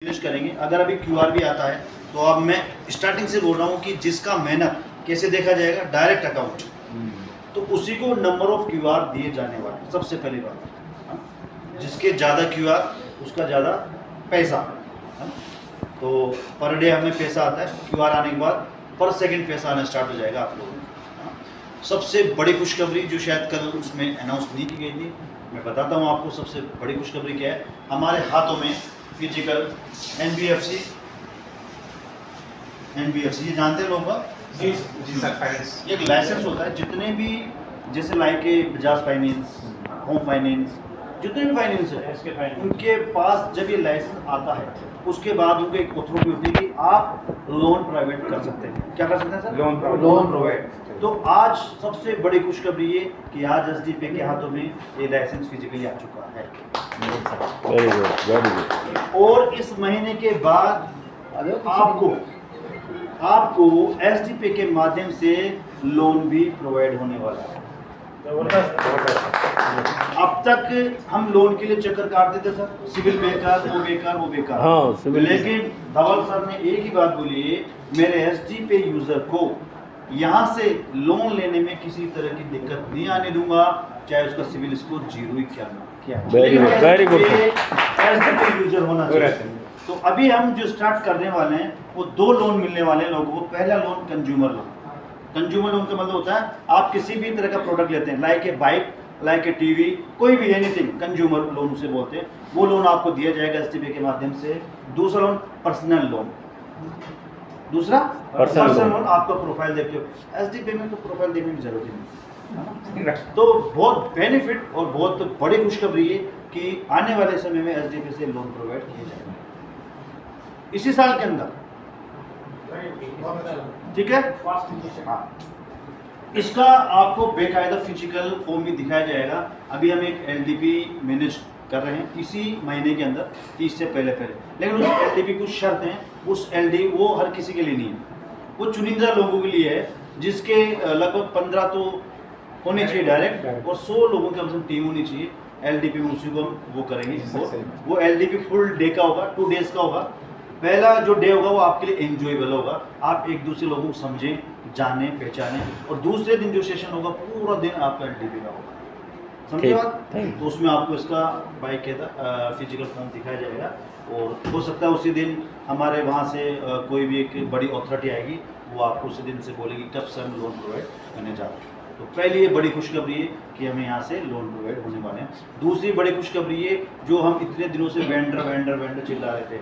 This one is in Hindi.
फिनिश करेंगे। अगर अभी क्यूआर भी आता है तो अब मैं स्टार्टिंग से बोल रहा हूँ कि जिसका मेहनत कैसे देखा जाएगा, डायरेक्ट अकाउंट, तो उसी को नंबर ऑफ क्यूआर दिए जाने वाले। सबसे पहली बात, जिसके ज़्यादा क्यूआर उसका ज़्यादा पैसा, तो पर डे हमें पैसा आता है, क्यूआर आने के बाद पर सेकंड पैसा आना स्टार्ट हो जाएगा आप लोगों को। सबसे बड़ी खुशखबरी जो शायद कल उसमें अनाउंस नहीं की गई थी, मैं बताता हूँ आपको। सबसे बड़ी खुशखबरी क्या है, हमारे हाथों में फिजिकल एनबीएफसी ये जानते हैं लोग जी सर, फाइनेंस एक लाइसेंस होता है। जितने भी जैसे लाइक के बजाज फाइनेंस, होम फाइनेंस, जितने भी फाइनेंस है उनके पास जब ये लाइसेंस आता है उसके बाद उनको एक अथॉरिटी होती है कि आप लोन प्रोवाइड कर सकते हैं। क्या कर सकते हैं सर? Loan provide. तो आज सबसे बड़ी खुशखबरी ये कि आज एसडीपी के हाथों में ये लाइसेंस फिजिकली आ चुका है। Very good, very good. और इस महीने के बाद आपको एसडीपी के माध्यम से लोन भी प्रोवाइड होने वाला है। अब तक हम लोन के लिए चक्कर काटते थे सर, सिविल बेकार, वो बेकार। हाँ, सिविल। लेकिन धवल सर ने एक ही बात बोली है, मेरे एसडीपी यूजर को यहाँ से लोन लेने में किसी तरह की दिक्कत नहीं आने दूंगा, चाहे उसका सिविल स्कोर 0 ही क्या very good, very good. SDP user होना चाहिए। तो अभी हम जो स्टार्ट करने वाले हैं वो 2 लोन मिलने वाले हैं लोगों को। पहला loan consumer loan. Consumer loan का मतलब होता है आप किसी भी तरह का प्रोडक्ट लेते हैं, like a bike, like a TV, कोई भी एनीथिंग, कंज्यूमर लोन उसे बोलते हैं। वो लोन आपको दिया जाएगा एसडीपी के माध्यम से। दूसरा लोन पर्सनल लोन। दूसरा पर्सनल लोन आपका प्रोफाइल देखते हो। एसडीपी में तो प्रोफाइल देखने की जरूरत ही नहीं। तो बहुत बेनिफिट और बहुत बड़ी खुशखबरी है कि आने वाले समय में एसडीपी से लोन प्रोवाइड किया जाएगा इसी साल के अंदर। ठीक है, हाँ। इसका आपको बेकायदा फिजिकल फॉर्म भी दिखाया जाएगा। अभी हम एक एलडीपी मैनेज कर रहे हैं इसी महीने के अंदर, 30 से पहले। लेकिन उस एलडीपी कुछ शर्त हैं। उस एलडी वो हर किसी के लिए नहीं है, वो चुनिंदा लोगों के लिए है, जिसके लगभग 15 तो होनी चाहिए डायरेक्ट, और 100 लोगों की हमसे टीम होनी चाहिए एलडीपी में। उसी को हम वो करेंगे। वो एलडीपी फुल डे का होगा, 2 डेज का होगा। पहला जो डे होगा वो आपके लिए एंजॉयबल होगा, आप एक दूसरे लोगों को समझें, जाने पहचाने। और दूसरे दिन जो सेशन होगा पूरा दिन आपका एलडीपी का होगा। समझे बात? तो उसमें आपको इसका बाइक का फिजिकल फॉर्म दिखाया जाएगा। और हो सकता है उसी दिन हमारे वहाँ से कोई भी एक बड़ी अथॉरिटी आएगी, वो आपको उसी दिन से बोलेगी कब से हम लोन प्रोवाइड करने जा रहे हैं। तो पहली ये बड़ी खुशखबरी है कि हमें यहाँ से लोन प्रोवाइड होने वाले हैं। दूसरी बड़ी खुशखबरी है, जो हम इतने दिनों से वेंडर चिल्ला रहे थे,